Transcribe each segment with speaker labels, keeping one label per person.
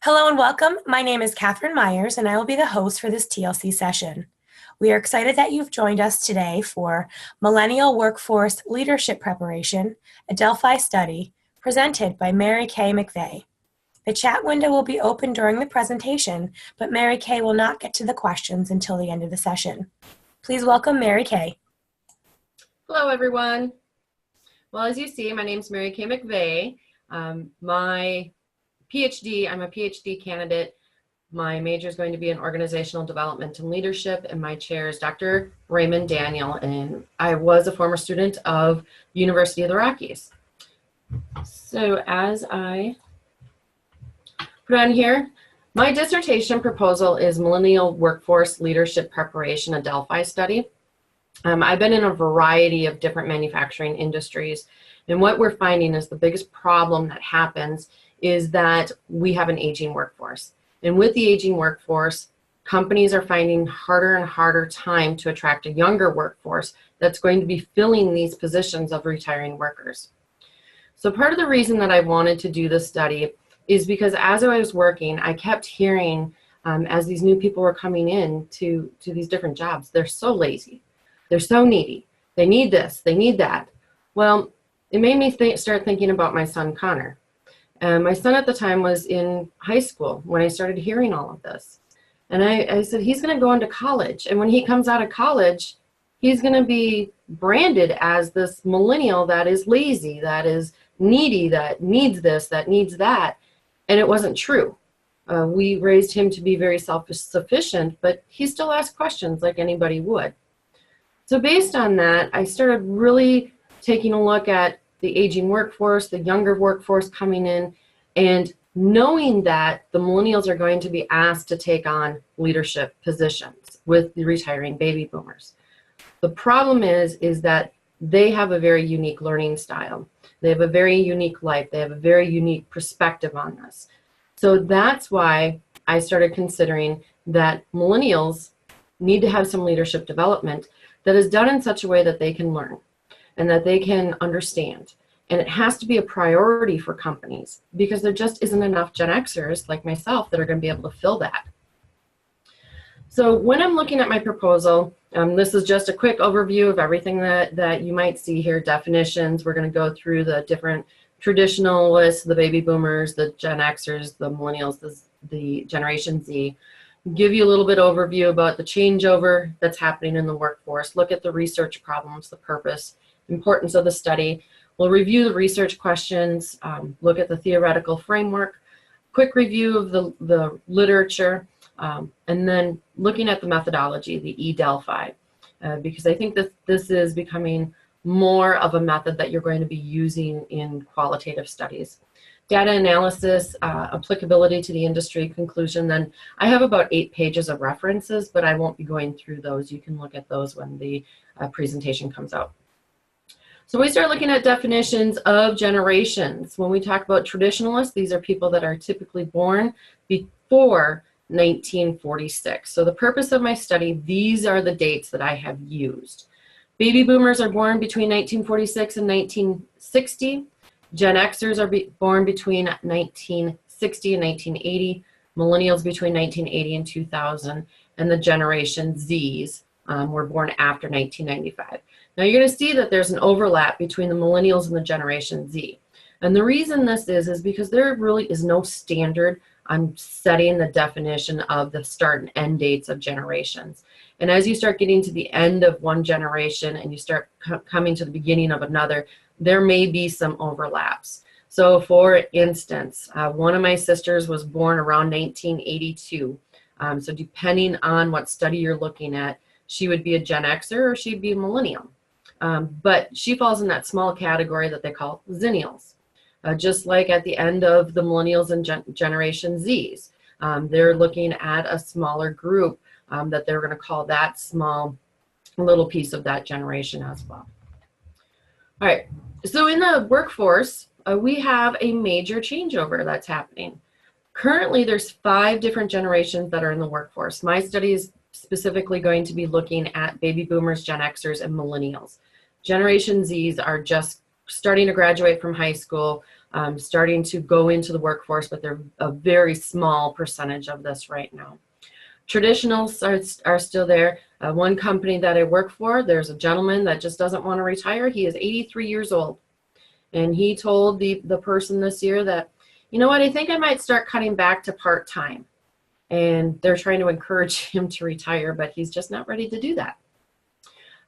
Speaker 1: Hello and welcome. My name is Catherine Myers, and I will be the host for this TLC session. We are excited that you've joined us today for Millennial Workforce Leadership Preparation, a Delphi study, presented by Mary Kay McVey. The chat window will be open during the presentation, but Mary Kay will not get to the questions until the end of the session. Please welcome Mary Kay.
Speaker 2: Hello, everyone. Well, as you see, my name is Mary Kay McVey. I'm a PhD candidate. My major is going to be in organizational development and leadership, and my chair is Dr. Raymond Daniel, and I was a former student of University of the Rockies. So as I put on here, my dissertation proposal is Millennial Workforce Leadership Preparation, a Delphi study. I've been in a variety of different manufacturing industries, and what we're finding is the biggest problem that happens is that we have an aging workforce. And with the aging workforce, companies are finding harder and harder time to attract a younger workforce that's going to be filling these positions of retiring workers. So part of the reason that I wanted to do this study is because as I was working, I kept hearing as these new people were coming in to these different jobs, they're so lazy, they're so needy, they need this, they need that. Well, it made me start thinking about my son, Connor. My son at the time was in high school when I started hearing all of this. And I said, he's going to go into college. And when he comes out of college, he's going to be branded as this millennial that is lazy, that is needy, that needs this, that needs that. And it wasn't true. We raised him to be very self-sufficient, but he still asked questions like anybody would. So based on that, I started really taking a look at the aging workforce, the younger workforce coming in, and knowing that the millennials are going to be asked to take on leadership positions with the retiring baby boomers. The problem is that they have a very unique learning style. They have a very unique life. They have a very unique perspective on this. So that's why I started considering that millennials need to have some leadership development that is done in such a way that they can learn and that they can understand. And it has to be a priority for companies because there just isn't enough Gen Xers like myself that are going to be able to fill that. So when I'm looking at my proposal, this is just a quick overview of everything that you might see here, definitions. We're going to go through the different traditionalists, the baby boomers, the Gen Xers, the millennials, the Generation Z. Give you a little bit overview about the changeover that's happening in the workforce, look at the research problems, the purpose, importance of the study. We'll review the research questions, look at the theoretical framework, quick review of the literature, and then looking at the methodology, the e-Delphi, because I think that this is becoming more of a method that you're going to be using in qualitative studies. Data analysis, applicability to the industry, conclusion. Then I have about 8 pages of references, but I won't be going through those. You can look at those when the presentation comes out. So we start looking at definitions of generations. When we talk about traditionalists, these are people that are typically born before 1946. So the purpose of my study, these are the dates that I have used. Baby boomers are born between 1946 and 1960. Gen Xers are born between 1960 and 1980. Millennials between 1980 and 2000. And the Generation Zs were born after 1995. Now you're going to see that there's an overlap between the millennials and the Generation Z. And the reason this is because there really is no standard on setting the definition of the start and end dates of generations. And as you start getting to the end of one generation and you start coming to the beginning of another, there may be some overlaps. So for instance, one of my sisters was born around 1982. So depending on what study you're looking at, she would be a Gen Xer or she'd be a millennial. But she falls in that small category that they call Zennials. Just like at the end of the millennials and Generation Zs, they're looking at a smaller group that they're going to call that small little piece of that generation as well. All right, so in the workforce, we have a major changeover that's happening. Currently, there's 5 different generations that are in the workforce. My study is specifically going to be looking at baby boomers, Gen Xers, and millennials. Generation Zs are just starting to graduate from high school, starting to go into the workforce, but they're a very small percentage of this right now. Traditionals are still there. One company that I work for, there's a gentleman that just doesn't want to retire. He is 83 years old. And he told the person this year that, you know what, I think I might start cutting back to part-time. And they're trying to encourage him to retire, but he's just not ready to do that.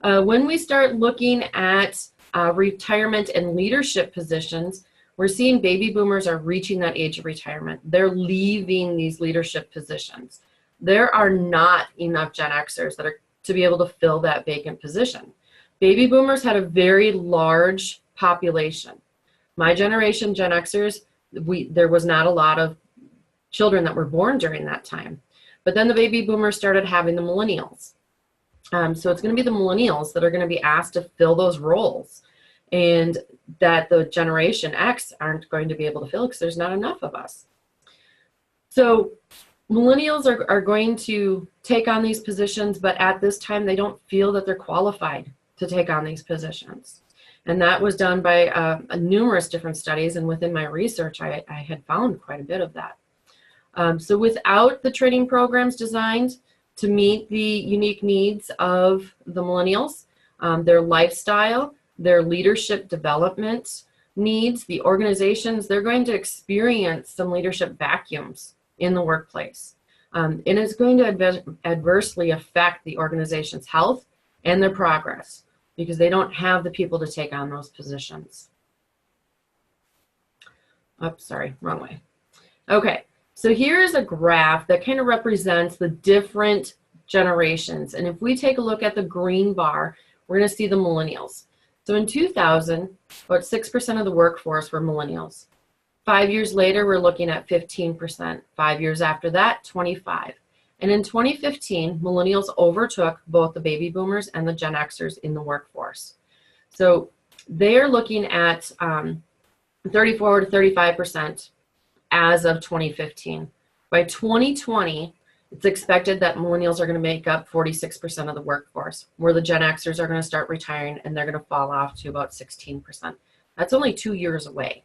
Speaker 2: When we start looking at retirement and leadership positions, we're seeing baby boomers are reaching that age of retirement. They're leaving these leadership positions. There are not enough Gen Xers that are to be able to fill that vacant position. Baby boomers had a very large population. My generation, Gen Xers, there was not a lot of children that were born during that time. But then the baby boomers started having the millennials. So it's going to be the millennials that are going to be asked to fill those roles, and that the Generation X aren't going to be able to fill because there's not enough of us. So millennials are going to take on these positions, but at this time they don't feel that they're qualified to take on these positions. And that was done by numerous different studies, and within my research I had found quite a bit of that. So without the training programs designed to meet the unique needs of the millennials, their lifestyle, their leadership development needs, the organizations, they're going to experience some leadership vacuums in the workplace. And it's going to adversely affect the organization's health and their progress, because they don't have the people to take on those positions. Oh, sorry, wrong way. Okay, so here's a graph that kind of represents the different generations. And if we take a look at the green bar, we're going to see the millennials. So in 2000, about 6% of the workforce were millennials. 5 years later, we're looking at 15%. 5 years after that, 25%. And in 2015, millennials overtook both the baby boomers and the Gen Xers in the workforce. So they're looking at 34 to 35% as of 2015. By 2020, it's expected that millennials are going to make up 46% of the workforce, where the Gen Xers are going to start retiring and they're going to fall off to about 16%. That's only 2 years away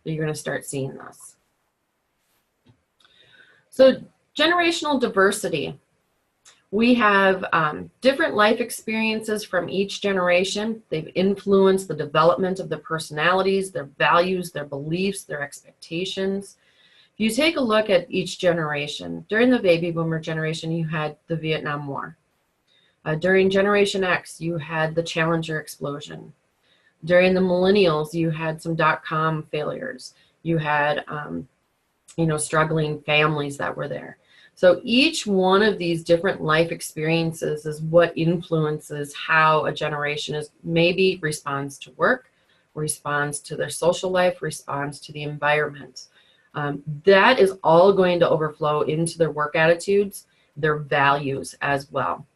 Speaker 2: that you're going to start seeing this. So generational diversity. We have different life experiences from each generation. They've influenced the development of their personalities, their values, their beliefs, their expectations. If you take a look at each generation, during the baby boomer generation, you had the Vietnam War. During Generation X, you had the Challenger explosion. During the millennials, you had some .com failures. You had, struggling families that were there. So each one of these different life experiences is what influences how a generation maybe responds to work, responds to their social life, responds to the environment. That is all going to overflow into their work attitudes, their values as well.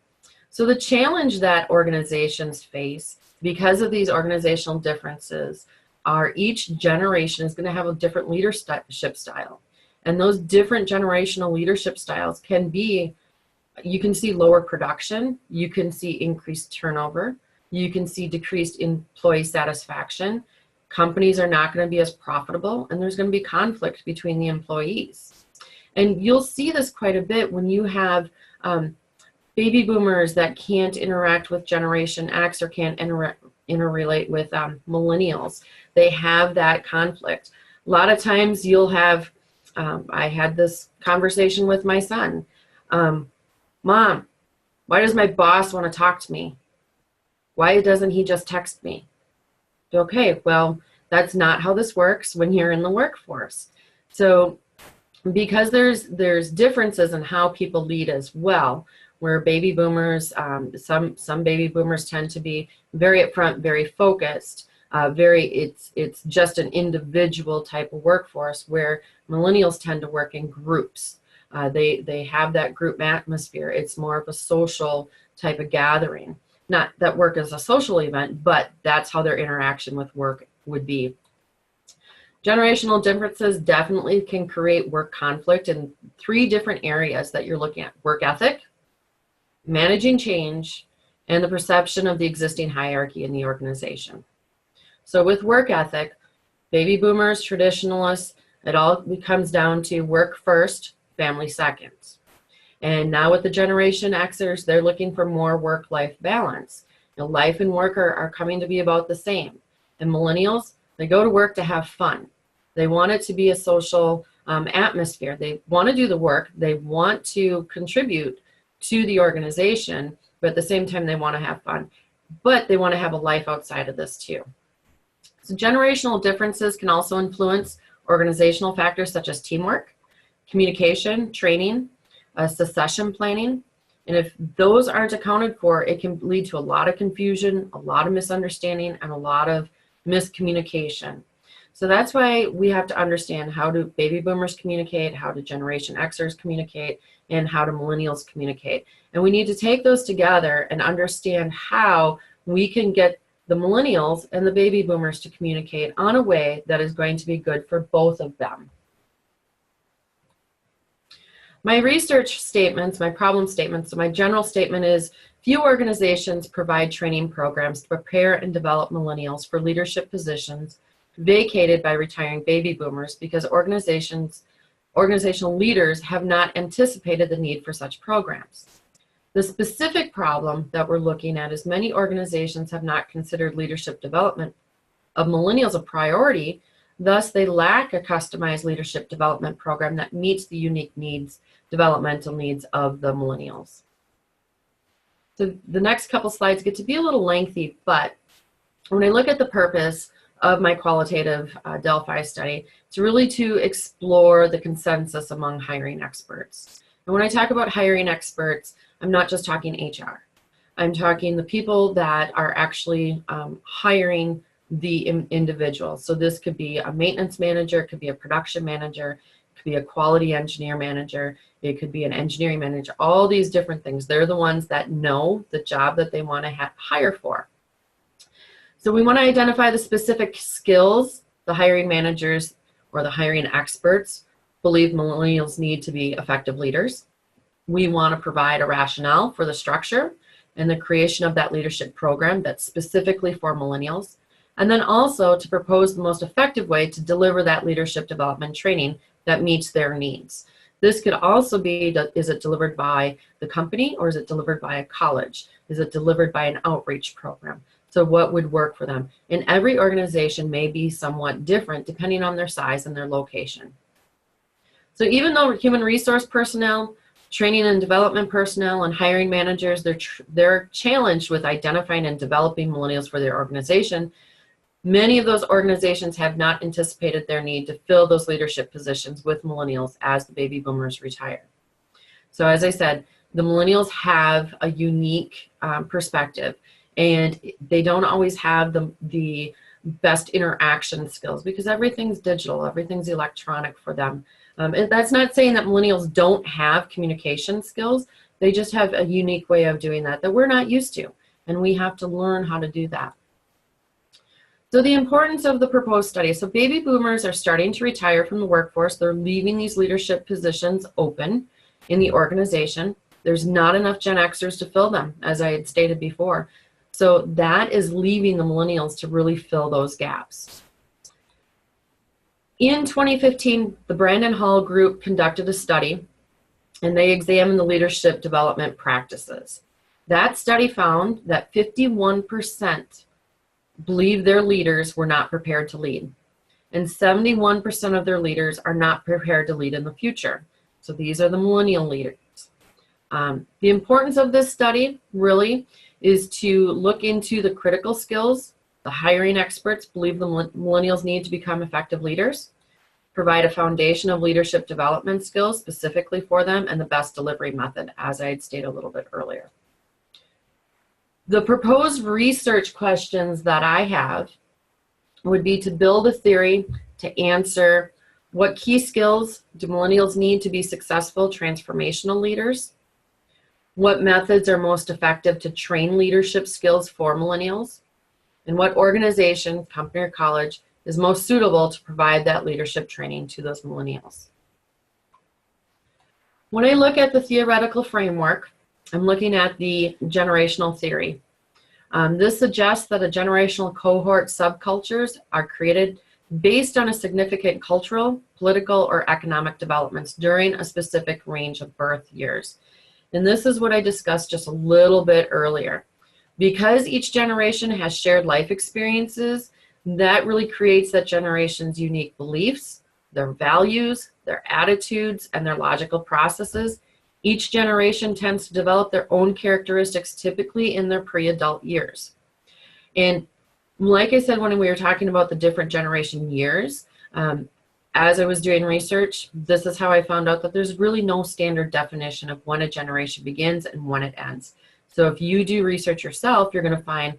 Speaker 2: So the challenge that organizations face because of these organizational differences are each generation is going to have a different leadership style. And those different generational leadership styles can be, you can see lower production, you can see increased turnover, you can see decreased employee satisfaction. Companies are not going to be as profitable, and there's going to be conflict between the employees. And you'll see this quite a bit when you have baby boomers that can't interact with Generation X or can't interrelate with millennials. They have that conflict. A lot of times you'll have, I had this conversation with my son. Mom, why does my boss want to talk to me? Why doesn't he just text me? Okay, well, that's not how this works when you're in the workforce. So because there's differences in how people lead as well, where baby boomers, some baby boomers tend to be very upfront, very focused, it's just an individual type of workforce, where millennials tend to work in groups. They have that group atmosphere. It's more of a social type of gathering. Not that work is a social event, but that's how their interaction with work would be. Generational differences definitely can create work conflict in 3 different areas that you're looking at: work ethic, managing change, and the perception of the existing hierarchy in the organization. So with work ethic, baby boomers, traditionalists, it all comes down to work first, family second. And now with the Generation Xers, they're looking for more work-life balance. Life and work are coming to be about the same. And millennials, they go to work to have fun. They want it to be a social atmosphere. They want to do the work. They want to contribute to the organization, but at the same time, they want to have fun. But they want to have a life outside of this too. So generational differences can also influence organizational factors such as teamwork, communication, training, succession planning. And if those aren't accounted for, it can lead to a lot of confusion, a lot of misunderstanding, and a lot of miscommunication. So that's why we have to understand, how do baby boomers communicate, how do Generation Xers communicate, and how do millennials communicate. And we need to take those together and understand how we can get the millennials and the baby boomers to communicate on a way that is going to be good for both of them. My research statements, my problem statements, so my general statement is, few organizations provide training programs to prepare and develop millennials for leadership positions vacated by retiring baby boomers because organizational leaders have not anticipated the need for such programs. The specific problem that we're looking at is many organizations have not considered leadership development of millennials a priority. Thus, they lack a customized leadership development program that meets the unique needs, developmental needs of the millennials. So the next couple slides get to be a little lengthy, but when I look at the purpose of my qualitative Delphi study, it's really to explore the consensus among hiring experts. And when I talk about hiring experts, I'm not just talking HR. I'm talking the people that are actually hiring the individual. So this could be a maintenance manager, it could be a production manager, it could be a quality engineer manager, it could be an engineering manager, all these different things. They're the ones that know the job that they want to hire for. So we want to identify the specific skills the hiring managers or the hiring experts believe millennials need to be effective leaders. We want to provide a rationale for the structure and the creation of that leadership program that's specifically for millennials. And then also to propose the most effective way to deliver that leadership development training that meets their needs. This could also be, is it delivered by the company or is it delivered by a college? Is it delivered by an outreach program? So what would work for them? And every organization may be somewhat different depending on their size and their location. So even though human resource personnel, training and development personnel, and hiring managers, they're challenged with identifying and developing millennials for their organization, many of those organizations have not anticipated their need to fill those leadership positions with millennials as the baby boomers retire. So as I said, the millennials have a unique perspective, and they don't always have the best interaction skills because everything's digital, everything's electronic for them. And that's not saying that millennials don't have communication skills. They just have a unique way of doing that we're not used to, and we have to learn how to do that. So the importance of the proposed study. So baby boomers are starting to retire from the workforce. They're leaving these leadership positions open in the organization. There's not enough Gen Xers to fill them, as I had stated before. So that is leaving the millennials to really fill those gaps. In 2015, the Brandon Hall Group conducted a study, and they examined the leadership development practices. That study found that 51% believe their leaders were not prepared to lead, and 71% of their leaders are not prepared to lead in the future. So these are the millennial leaders. The importance of this study really is to look into the critical skills the hiring experts believe the millennials need to become effective leaders, provide a foundation of leadership development skills specifically for them, and the best delivery method, as I had stated a little bit earlier. The proposed research questions that I have would be to build a theory to answer what key skills do millennials need to be successful transformational leaders, what methods are most effective to train leadership skills for millennials, and what organization, company, or college is most suitable to provide that leadership training to those millennials. When I look at the theoretical framework, I'm looking at the generational theory. This suggests that a generational cohort subcultures are created based on a significant cultural, political, or economic developments during a specific range of birth years. And this is what I discussed just a little bit earlier. Because each generation has shared life experiences, that really creates that generation's unique beliefs, their values, their attitudes, and their logical processes. Each generation tends to develop their own characteristics, typically in their pre-adult years. And like I said, when we were talking about the different generation years, as I was doing research, this is how I found out that there's really no standard definition of when a generation begins and when it ends. So if you do research yourself, you're going to find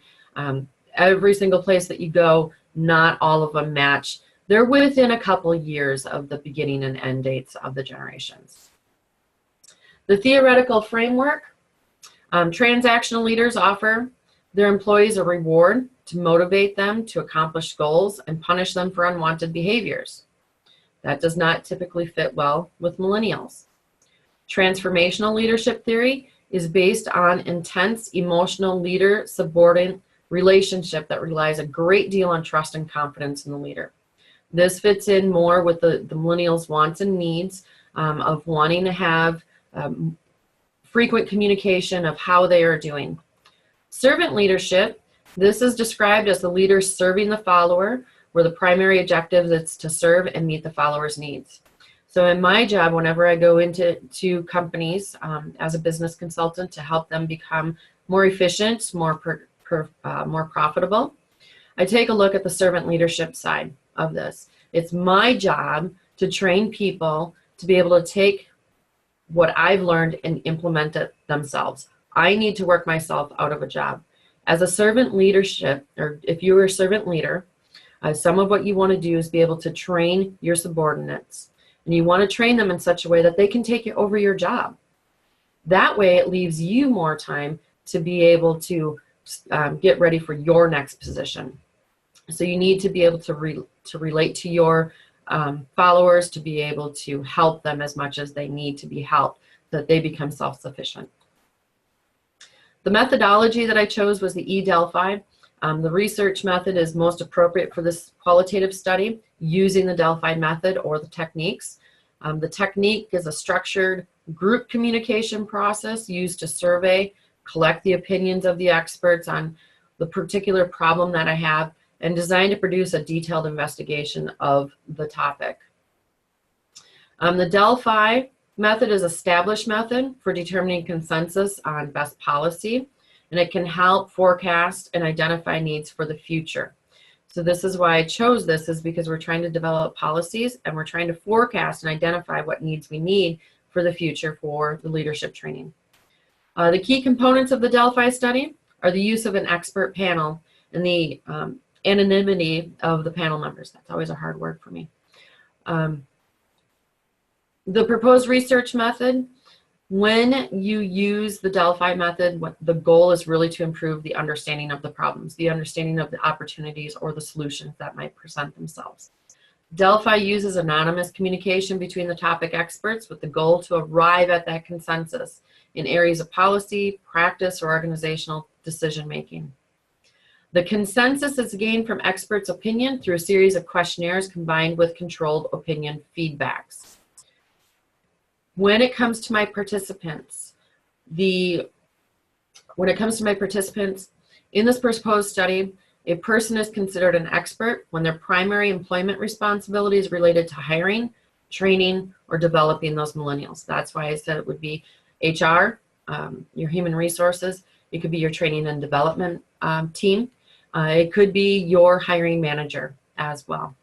Speaker 2: every single place that you go, not all of them match. They're within a couple years of the beginning and end dates of the generations. The theoretical framework, transactional leaders offer their employees a reward to motivate them to accomplish goals and punish them for unwanted behaviors. That does not typically fit well with millennials. Transformational leadership theory is based on intense emotional leader-subordinate relationship that relies a great deal on trust and confidence in the leader. This fits in more with the millennials' wants and needs of wanting to have frequent communication of how they are doing. Servant leadership, this is described as the leader serving the follower, where the primary objective is to serve and meet the follower's needs. So in my job, whenever I go into companies as a business consultant to help them become more efficient, more profitable, I take a look at the servant leadership side of this. It's my job to train people to be able to take what I've learned and implement it themselves. I need to work myself out of a job. As a servant leadership, or if you're a servant leader, some of what you want to do is be able to train your subordinates. And you want to train them in such a way that they can take over your job. That way it leaves you more time to be able to get ready for your next position. So you need to be able to relate to your followers, to be able to help them as much as they need to be helped, so that they become self-sufficient. The methodology that I chose was the e-Delphi. The research method is most appropriate for this qualitative study using the Delphi method or the techniques. The technique is a structured group communication process used to survey, collect the opinions of the experts on the particular problem that I have, and designed to produce a detailed investigation of the topic. The Delphi method is an established method for determining consensus on best policy, and it can help forecast and identify needs for the future. So this is why I chose this, is because we're trying to develop policies and we're trying to forecast and identify what needs we need for the future for the leadership training. The key components of the Delphi study are the use of an expert panel and the anonymity of the panel members. That's always a hard word for me. The proposed research method, when you use the Delphi method, the goal is really to improve the understanding of the problems, the understanding of the opportunities or the solutions that might present themselves. Delphi uses anonymous communication between the topic experts with the goal to arrive at that consensus in areas of policy, practice, or organizational decision-making. The consensus is gained from experts' opinion through a series of questionnaires combined with controlled opinion feedbacks. When it comes to my participants, in this proposed study, a person is considered an expert when their primary employment responsibility is related to hiring, training, or developing those millennials. That's why I said it would be HR, your human resources. It could be your training and development team. It could be your hiring manager as well.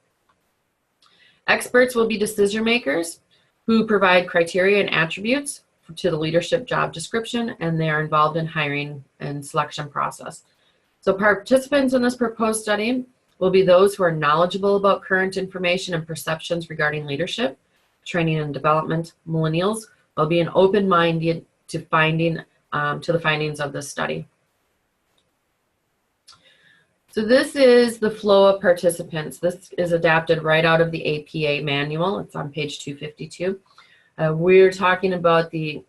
Speaker 2: Experts will be decision makers who provide criteria and attributes to the leadership job description, and they are involved in hiring and selection process. So participants in this proposed study will be those who are knowledgeable about current information and perceptions regarding leadership, training and development. Millennials will be an open-minded to the findings of this study. So this is the flow of participants. This is adapted right out of the APA manual. It's on page 252. We're talking about the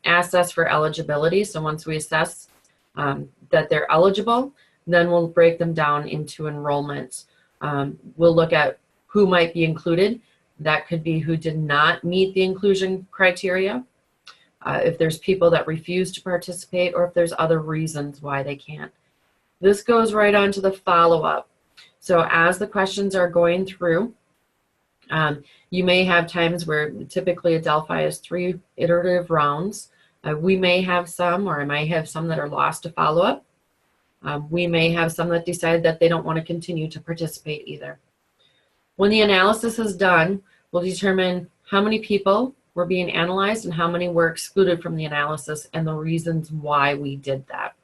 Speaker 2: assess for eligibility. So once we assess that they're eligible. Then we'll break them down into enrollments. We'll look at who might be included. That could be who did not meet the inclusion criteria, if there's people that refuse to participate, or if there's other reasons why they can't. This goes right on to the follow-up. So as the questions are going through, you may have times where typically a Delphi is 3 iterative rounds. We may have some, or I might have some that are lost to follow-up. We may have some that decide that they don't want to continue to participate either. When the analysis is done, we'll determine how many people were being analyzed and how many were excluded from the analysis and the reasons why we did that.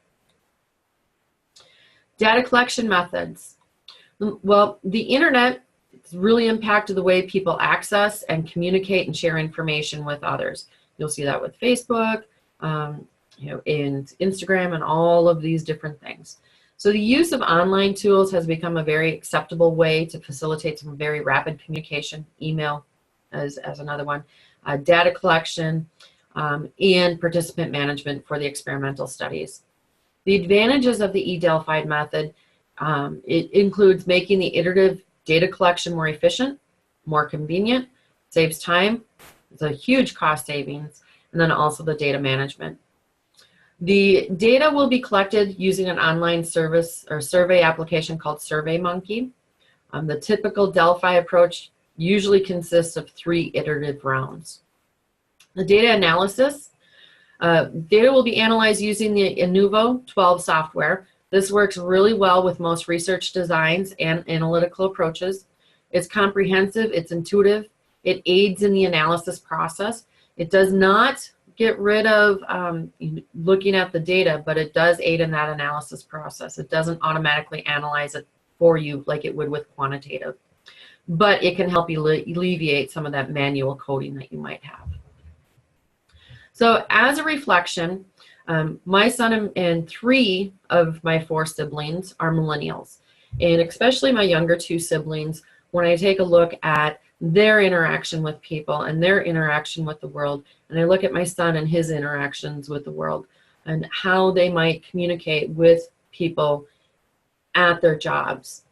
Speaker 2: Data collection methods. Well, the internet has really impacted the way people access and communicate and share information with others. You'll see that with Facebook, and Instagram, and all of these different things. So the use of online tools has become a very acceptable way to facilitate some very rapid communication. Email as another one. Data collection, and participant management for the experimental studies. The advantages of the e-Delphi method, it includes making the iterative data collection more efficient, more convenient, saves time, it's a huge cost savings, and then also the data management. The data will be collected using an online service or survey application called SurveyMonkey. The typical Delphi approach usually consists of 3 iterative rounds. The data analysis, data will be analyzed using the Inuvo 12 software. This works really well with most research designs and analytical approaches. It's comprehensive, it's intuitive, it aids in the analysis process. It does not get rid of looking at the data, but it does aid in that analysis process. It doesn't automatically analyze it for you like it would with quantitative, but it can help you alleviate some of that manual coding that you might have. So as a reflection, my son and 3 of my 4 siblings are millennials, and especially my younger 2 siblings, when I take a look at their interaction with people and their interaction with the world, and I look at my son and his interactions with the world and how they might communicate with people at their jobs,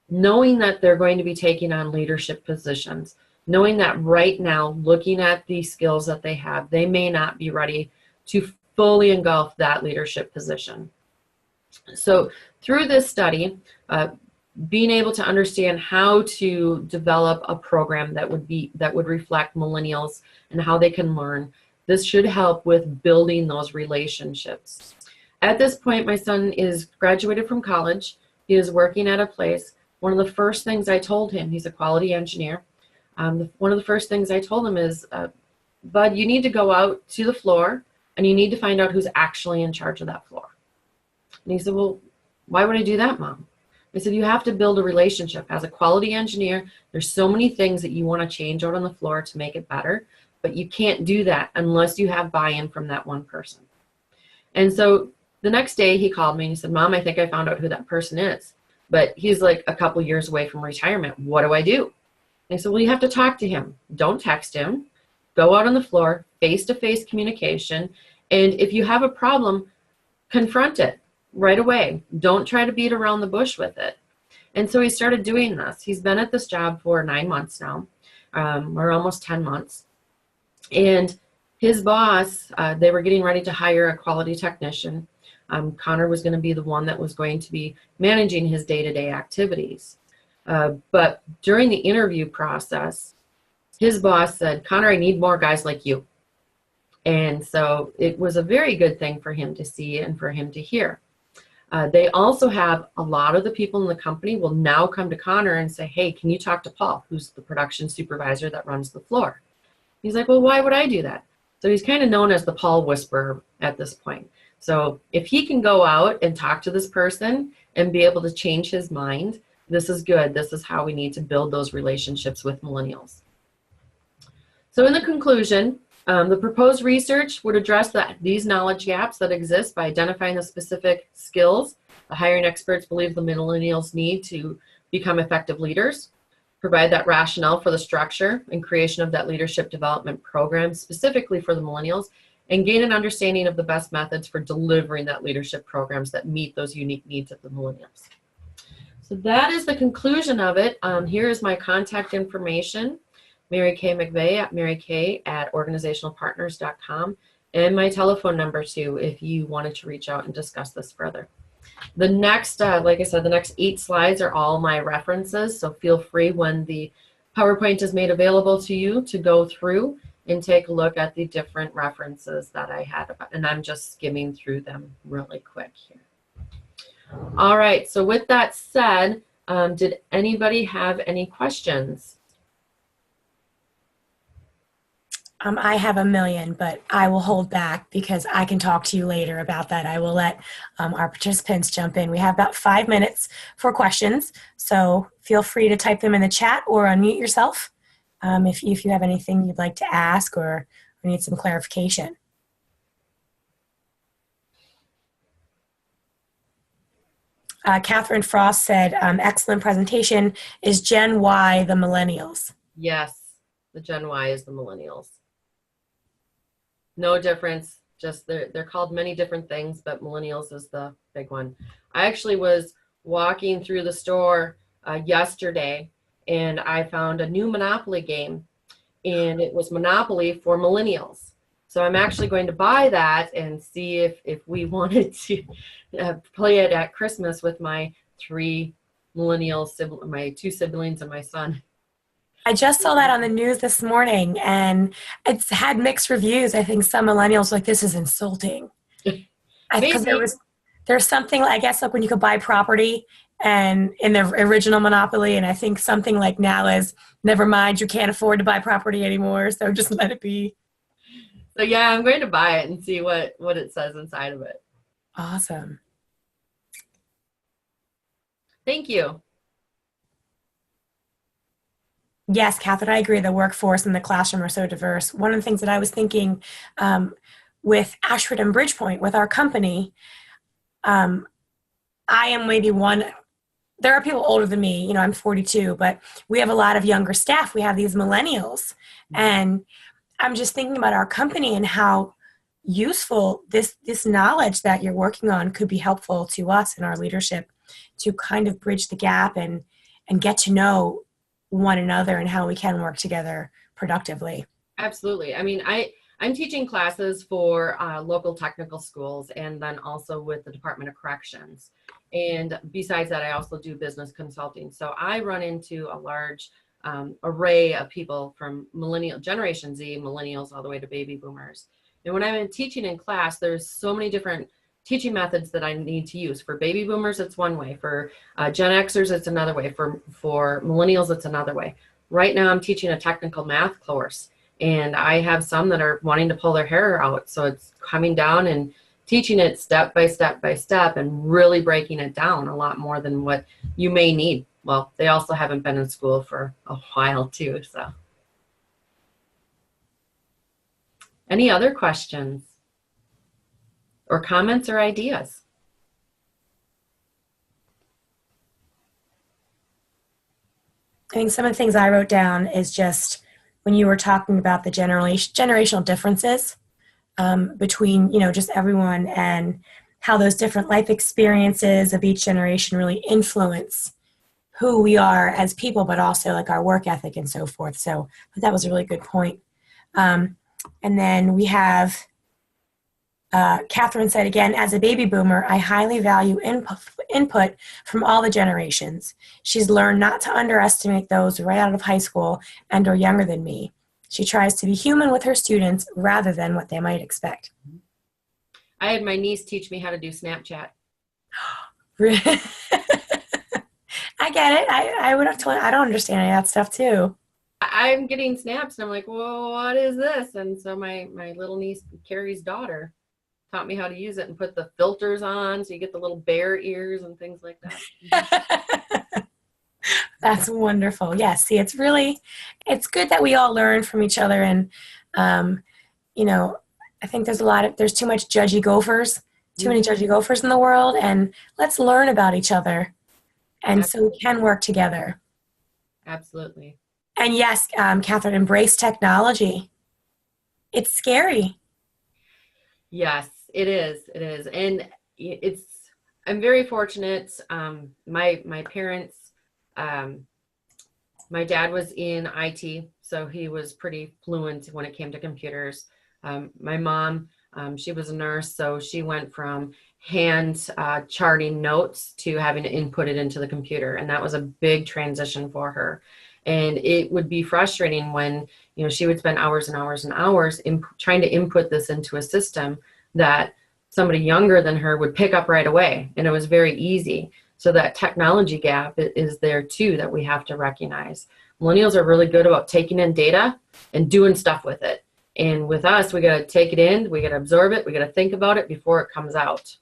Speaker 2: knowing that they're going to be taking on leadership positions, knowing that right now, looking at the skills that they have, they may not be ready to fully engulf that leadership position. So through this study, being able to understand how to develop a program that would reflect millennials and how they can learn, this should help with building those relationships. At this point, my son is graduated from college. He is working at a place. One of the first things I told him, he's a quality engineer. One of the first things I told him is, Bud, you need to go out to the floor and you need to find out who's actually in charge of that floor. And he said, well, why would I do that, Mom? I said, you have to build a relationship. As a quality engineer, there's so many things that you want to change out on the floor to make it better, but you can't do that unless you have buy-in from that one person. And so the next day he called me and he said, Mom, I think I found out who that person is, but he's like a couple years away from retirement. What do I do? And I said, well, you have to talk to him. Don't text him. Go out on the floor, face-to-face communication, and if you have a problem, confront it right away. Don't try to beat around the bush with it. And so he started doing this. He's been at this job for 9 months now, or almost 10 months. And his boss, they were getting ready to hire a quality technician. Connor was going to be the one that was going to be managing his day-to-day activities. But during the interview process, his boss said, Connor, I need more guys like you. And so it was a very good thing for him to see and for him to hear. They also have a lot of the people in the company will now come to Connor and say, hey, can you talk to Paul, who's the production supervisor that runs the floor? He's like, well, why would I do that? So he's kind of known as the Paul whisperer at this point. So if he can go out and talk to this person and be able to change his mind, this is good. This is how we need to build those relationships with millennials. So in the conclusion, the proposed research would address these knowledge gaps that exist by identifying the specific skills the hiring experts believe the millennials need to become effective leaders, provide that rationale for the structure and creation of that leadership development program specifically for the millennials, and gain an understanding of the best methods for delivering that leadership programs that meet those unique needs of the millennials. So that is the conclusion of it. Here is my contact information, Mary Kay McVey at marykay@organizationalpartners.com, and my telephone number too, if you wanted to reach out and discuss this further. The next, like I said, the next 8 slides are all my references, so feel free when the PowerPoint is made available to you to go through and take a look at the different references that I had, and I'm just skimming through them really quick here. All right, so with that said, did anybody have any questions?
Speaker 1: I have a million, but I will hold back because I can talk to you later about that. I will let our participants jump in. We have about 5 minutes for questions, so feel free to type them in the chat or unmute yourself if you have anything you'd like to ask or need some clarification. Catherine Frost said, excellent presentation. Is Gen Y the millennials?
Speaker 2: Yes, the Gen Y is the millennials. No difference, just they're called many different things, but millennials is the big one. I actually was walking through the store yesterday, and I found a new Monopoly game, and it was Monopoly for millennials. So I'm actually going to buy that and see if we wanted to play it at Christmas with my 3 millennials, my 2 siblings and my son.
Speaker 1: I just saw that on the news this morning, and it's had mixed reviews. I think some millennials were like, this is insulting. Because there's something, I guess, like when you could buy property and in the original Monopoly, and I think something like now is, never mind, you can't afford to buy property anymore, so just let it be.
Speaker 2: So yeah, I'm going to buy it and see what it says inside of it.
Speaker 1: Awesome.
Speaker 2: Thank you.
Speaker 1: Yes, Catherine, I agree. The workforce and the classroom are so diverse. One of the things that I was thinking with Ashford and Bridgepoint, with our company, I am maybe one. There are people older than me. You know, I'm 42, but we have a lot of younger staff. We have these millennials. And I'm just thinking about our company and how useful this knowledge that you're working on could be helpful to us in our leadership to kind of bridge the gap and get to know one another and how we can work together productively.
Speaker 2: Absolutely. I mean, I'm teaching classes for local technical schools and then also with the Department of Corrections. And besides that, I also do business consulting. So I run into a large array of people from Generation Z, millennials, all the way to baby boomers. And when I'm teaching in class, there's so many different teaching methods that I need to use. For baby boomers, it's one way. For Gen Xers, it's another way. For millennials, it's another way. Right now, I'm teaching a technical math course, and I have some that are wanting to pull their hair out. So it's coming down and teaching it step by step by step and really breaking it down a lot more than what you may need. Well, they also haven't been in school for a while too, so. Any other questions or comments or ideas?
Speaker 1: I think some of the things I wrote down is just when you were talking about the generational differences between, you know, just everyone and how those different life experiences of each generation really influence who we are as people, but also like our work ethic and so forth. So that was a really good point. And then we have Catherine said again, as a baby boomer, I highly value input from all the generations. She's learned not to underestimate those right out of high school and or younger than me. She tries to be human with her students rather than what they might expect.
Speaker 2: I had my niece teach me how to do Snapchat.
Speaker 1: I get it. I would have told. I don't understand any of that stuff too.
Speaker 2: I'm getting snaps and I'm like, well, what is this? And so my little niece, Carrie's daughter, taught me how to use it and put the filters on so you get the little bear ears and things like that.
Speaker 1: That's wonderful. Yes, see, it's good that we all learn from each other. And, you know, I think there's too much judgy gophers, too many judgy gophers in the world. And let's learn about each other. And so we can work together.
Speaker 2: Absolutely.
Speaker 1: And yes, Catherine, embrace technology. It's scary.
Speaker 2: Yes, it is. It is. And it's, I'm very fortunate. My parents, um, my dad was in IT, so he was pretty fluent when it came to computers. My mom, she was a nurse, so she went from hand charting notes to having to input it into the computer, and that was a big transition for her. And it would be frustrating when, you know, she would spend hours and hours and hours in trying to input this into a system that somebody younger than her would pick up right away, and it was very easy. So that technology gap is there too that we have to recognize. Millennials are really good about taking in data and doing stuff with it. And with us, we got to take it in, we got to absorb it, we got to think about it before it comes out.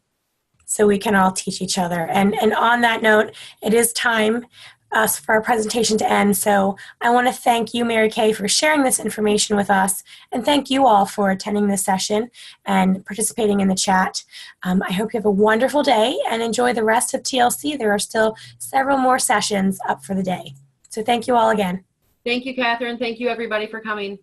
Speaker 1: So we can all teach each other. And on that note, it is time for our presentation to end. So I want to thank you, Mary Kay, for sharing this information with us. And thank you all for attending this session and participating in the chat. I hope you have a wonderful day and enjoy the rest of TLC. There are still several more sessions up for the day. So thank you all again.
Speaker 2: Thank you, Catherine. Thank you, everybody, for coming.